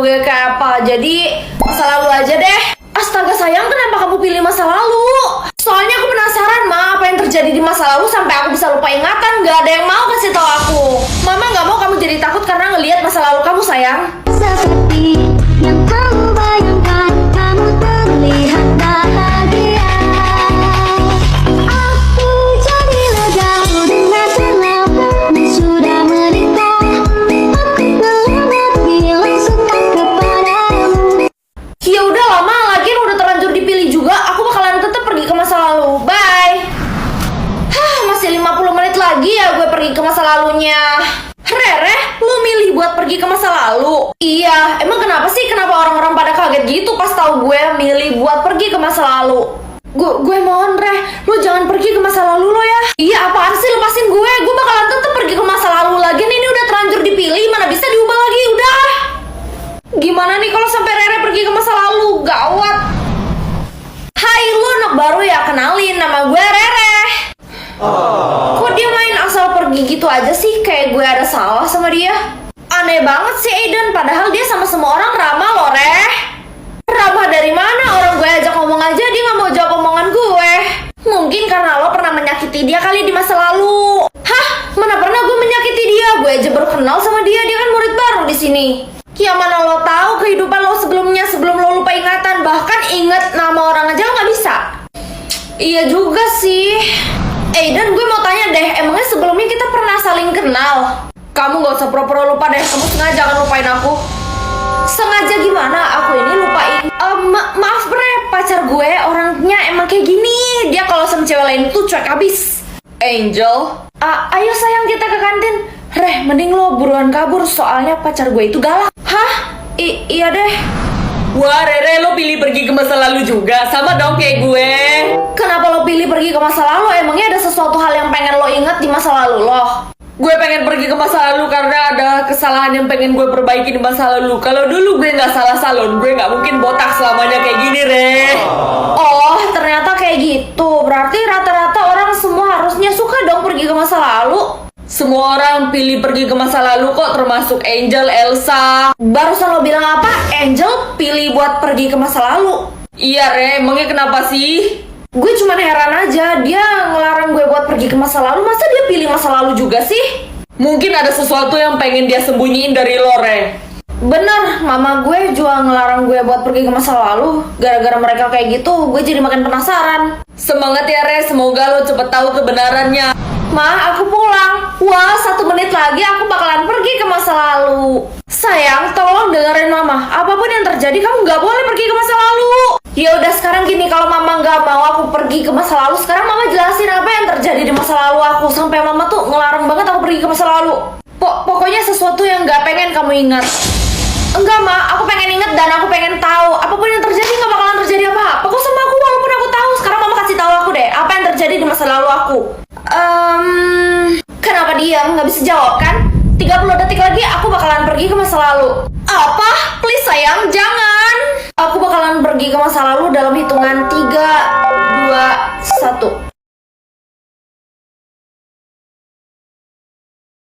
gue kayak apa. Jadi masa lalu aja deh. Astaga sayang, kenapa kamu pilih masa lalu? Soalnya aku penasaran apa yang terjadi di masa lalu sampai aku bisa lupa ingatan. Gak ada yang mau kasih tahu aku. Mama gak mau kamu jadi takut karena ngelihat masa lalu kamu sayang. Seperti yang kamu bayangkan, kamu terlihat bahagia. Aku jadi lega dengan tenang, sudah menikah. Aku melihat bila suka kepadamu. Ya udah lama lagi udah terlanjur dipilih juga. Aku bakalan tetap pergi ke masa lalu. Bye. Masih 50 menit lagi ya gue pergi ke masa lalunya. Rere, lu milih buat pergi ke masa lalu? Iya, emang kenapa sih? Kenapa orang-orang pada kaget gitu pas tahu gue milih buat pergi ke masa lalu? Gue mohon, Re, lu jangan pergi ke masa lalu lo ya. Iya, apaan sih? Lepasin gue. Gue bakalan tetap pergi ke masa lalu lagi. Ini udah terlanjur dipilih, mana bisa diubah lagi? Udah. Gimana nih kalau sampai Rere pergi ke masa lalu? Gawat. Hai, lu anak baru ya? Kenalin, nama gue Rere. Kok dia main asal pergi gitu aja sih? Kayak gue ada salah sama dia. Aneh banget sih Aiden, padahal dia sama semua orang ramah loh, Reh. Ramah dari mana? Orang gue ajak ngomong aja dia gak mau jawab omongan gue. Mungkin karena lo pernah menyakiti dia kali di masa lalu. Hah? Mana pernah gue menyakiti dia? Gue aja baru kenal sama dia, dia kan murid baru di sini. Ya mana lo tahu kehidupan lo sebelumnya, sebelum lo lupa ingatan. Bahkan inget nama orang aja lo gak bisa. Iya juga sih. Dan gue mau tanya deh, emangnya sebelumnya kita pernah saling kenal? Kamu gak usah pura-pura lupa deh, kamu sengaja kan lupain aku. Sengaja gimana? Aku ini lupain. Maaf Bre, pacar gue orangnya emang kayak gini. Dia kalau sama cewek lain tuh cuek abis. Angel, ayo sayang kita ke kantin. Reh, mending lo buruan kabur, soalnya pacar gue itu galak. Hah? Iya deh. Wah Rere, lo pilih pergi ke masa lalu juga? Sama dong kayak gue. Kenapa lo pilih pergi ke masa lalu? Emangnya ada sesuatu hal yang pengen lo ingat di masa lalu lo? Gue pengen pergi ke masa lalu karena ada kesalahan yang pengen gue perbaiki di masa lalu. Kalau dulu gue gak salah salon, gue gak mungkin botak selamanya kayak gini, Re. Oh, ternyata kayak gitu. Berarti rata-rata orang semua harusnya suka dong pergi ke masa lalu. Semua orang pilih pergi ke masa lalu kok, termasuk Angel, Elsa. Barusan lo bilang apa? Angel pilih buat pergi ke masa lalu. Iya, Re. Emangnya kenapa sih? Gue cuma heran aja, dia ngelarang gue buat pergi ke masa lalu, masa dia pilih masa lalu juga sih? Mungkin ada sesuatu yang pengen dia sembunyiin dari lo, Re. Bener, mama gue juga ngelarang gue buat pergi ke masa lalu. Gara-gara mereka kayak gitu, gue jadi makin penasaran. Semangat ya, Re, semoga lo cepet tahu kebenarannya. Ma, aku pulang. Wah, 1 menit lagi aku bakalan pergi ke masa lalu. Sayang, tolong dengerin mama. Apapun yang terjadi, kamu gak boleh pergi ke masa lalu. Ya udah sekarang gini, kalau mama gak mau aku pergi ke masa lalu, sekarang mama jelasin apa yang terjadi di masa lalu aku. Sampai mama tuh ngelarang banget aku pergi ke masa lalu. Pokoknya sesuatu yang gak pengen kamu ingat. Enggak, Ma, aku pengen ingat dan aku pengen tahu. Apapun yang terjadi gak bakalan terjadi apa-apa kok sama aku, walaupun aku tahu. Sekarang mama kasih tahu aku deh, apa yang terjadi di masa lalu aku. Kenapa diam? Gak bisa jawab kan? 30 detik lagi aku bakalan pergi ke masa lalu. Apa? Please sayang, jangan. Aku bakalan pergi ke masa lalu dalam hitungan 3, 2, 1.